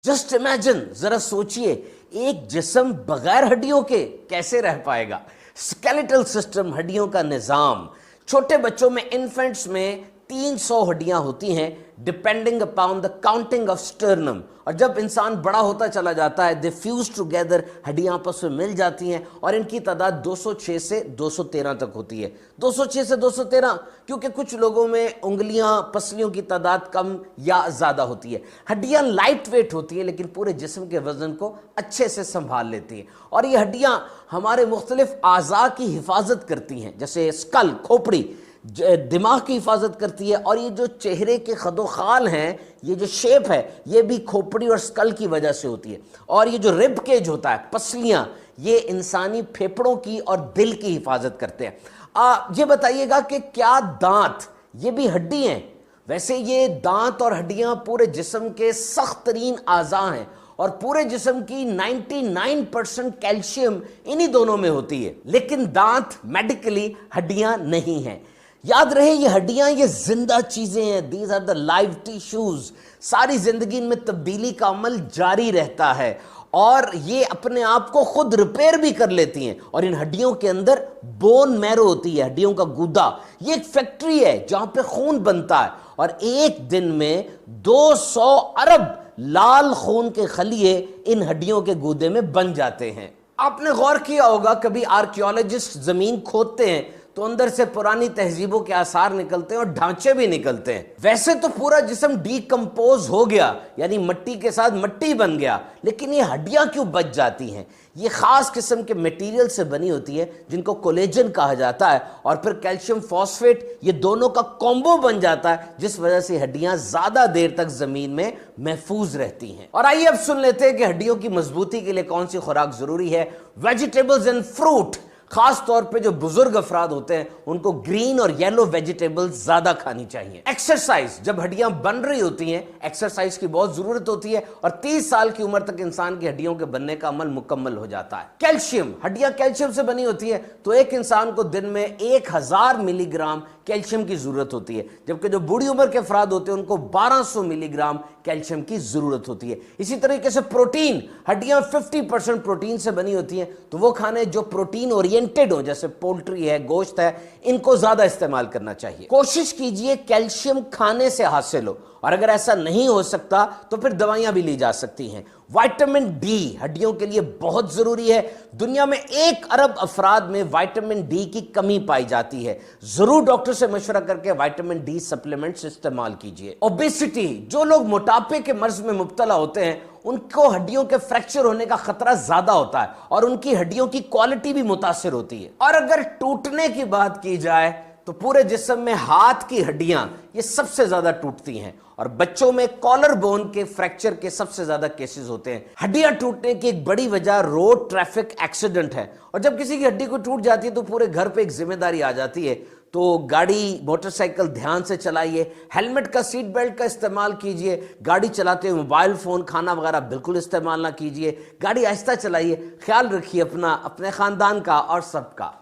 Just imagine, जरा सोचिए, एक जिस्म बगैर हड्डियों के कैसे रह पाएगा। स्केलेटल सिस्टम, हड्डियों का निजाम। छोटे बच्चों में, इन्फेंट्स में 300 हड्डियां होती हैं depending upon the counting of sternum. और जब इंसान बड़ा होता चला जाता है, दे फ्यूज टुगेदर, हड्डियां आपस में मिल जाती हैं और इनकी तादाद 206 से 213 तक होती है। 206 से 213 क्योंकि कुछ लोगों में उंगलियां, पसलियों की तादाद कम या ज्यादा होती है। हड्डियां लाइट वेट होती हैं लेकिन पूरे जिस्म के वजन को अच्छे से संभाल लेती हैं। और ये हड्डियां हमारे मुख्तलिफ आज़ा की हिफाजत करती हैं, जैसे स्कल, खोपड़ी दिमाग की हिफाजत करती है। और ये जो चेहरे के खदोखाल हैं, ये जो शेप है, ये भी खोपड़ी और स्कल की वजह से होती है। और ये जो रिब केज होता है, पसलियां, ये इंसानी फेफड़ों की और दिल की हिफाजत करते हैं। ये बताइएगा कि क्या दांत ये भी हड्डी हैं? वैसे ये दांत और हड्डियां पूरे जिस्म के सख्त तरीन आज़ा हैं और पूरे जिस्म की 99% कैल्शियम इन्हीं दोनों में होती है। लेकिन दांत मेडिकली हड्डियां नहीं हैं। याद रहे, ये हड्डियां ये जिंदा चीजें हैं। These are the live tissues. सारी जिंदगी में तब्दीली का अमल जारी रहता है और ये अपने आप को खुद रिपेयर भी कर लेती हैं। और इन हड्डियों के अंदर बोन मैरो होती है, हड्डियों का गूदा। ये एक फैक्ट्री है जहां पे खून बनता है और एक दिन में 200 अरब लाल खून के खलिए इन हड्डियों के गूदे में बन जाते हैं। आपने गौर किया होगा, कभी आर्कियोलॉजिस्ट जमीन खोदते हैं तो अंदर से पुरानी तहजीबों के आसार निकलते हैं और ढांचे भी निकलते हैं। वैसे तो पूरा जिस्म डीकंपोज हो गया, यानी मिट्टी के साथ मिट्टी बन गया, लेकिन ये हड्डियां क्यों बच जाती हैं? ये खास किस्म के मटेरियल से बनी होती है जिनको कोलेजन कहा जाता है और फिर कैल्शियम फॉस्फेट, ये दोनों का कॉम्बो बन जाता है, जिस वजह से हड्डियां ज्यादा देर तक जमीन में महफूज रहती हैं। और आइए अब सुन लेते हैं कि हड्डियों की मजबूती के लिए कौन सी खुराक जरूरी है। वेजिटेबल्स एंड फ्रूट, खास तौर पे जो बुजुर्ग अफराद होते हैं उनको ग्रीन और येलो वेजिटेबल्स ज्यादा खानी चाहिए। एक्सरसाइज, जब हड्डियां बन रही होती हैं, एक्सरसाइज की बहुत जरूरत होती है और 30 साल की उम्र तक इंसान की हड्डियों के बनने का अमल मुकम्मल हो जाता है। कैल्शियम, हड्डियां कैल्शियम से बनी होती है, तो एक इंसान को दिन में 1000 मिलीग्राम कैल्शियम की जरूरत होती है, जबकि जो बूढ़ी उम्र के अफराद होते हैं उनको 1200 मिलीग्राम कैल्शियम की जरूरत होती है। इसी तरीके से प्रोटीन, हड्डियां 50% प्रोटीन से बनी होती हैं, तो वो खाने जो प्रोटीन ओरिएंटेड हो, जैसे पोल्ट्री है, गोश्त है, इनको ज्यादा इस्तेमाल करना चाहिए। कोशिश कीजिए कैल्शियम खाने से हासिल हो, और अगर ऐसा नहीं हो सकता तो फिर दवाइयां भी ली जा सकती हैं। विटामिन डी हड्डियों के लिए बहुत जरूरी है। दुनिया में 1 अरब अफराद में विटामिन डी की कमी पाई जाती है। जरूर डॉक्टर से मशवरा करके विटामिन डी सप्लीमेंट्स इस्तेमाल कीजिए। ओबेसिटी, जो लोग मोटापे के मर्ज में मुब्तला होते हैं उनको हड्डियों के फ्रैक्चर होने का खतरा ज्यादा होता है और उनकी हड्डियों की क्वालिटी भी मुतासिर होती है। और अगर टूटने की बात की जाए तो पूरे जिस्म में हाथ की हड्डियां ये सबसे ज्यादा टूटती हैं और बच्चों में कॉलर बोन के फ्रैक्चर के सबसे ज्यादा केसेस होते हैं। हड्डियां टूटने की एक बड़ी वजह रोड ट्रैफिक एक्सीडेंट है, और जब किसी की हड्डी को टूट जाती है तो पूरे घर पे एक जिम्मेदारी आ जाती है। तो गाड़ी, मोटरसाइकिल ध्यान से चलाइए, हेलमेट का, सीट बेल्ट का इस्तेमाल कीजिए। गाड़ी चलाते हुए मोबाइल फोन, खाना वगैरह बिल्कुल इस्तेमाल ना कीजिए। गाड़ी आहिस्ता चलाइए। ख्याल रखिए अपना, अपने खानदान का और सबका।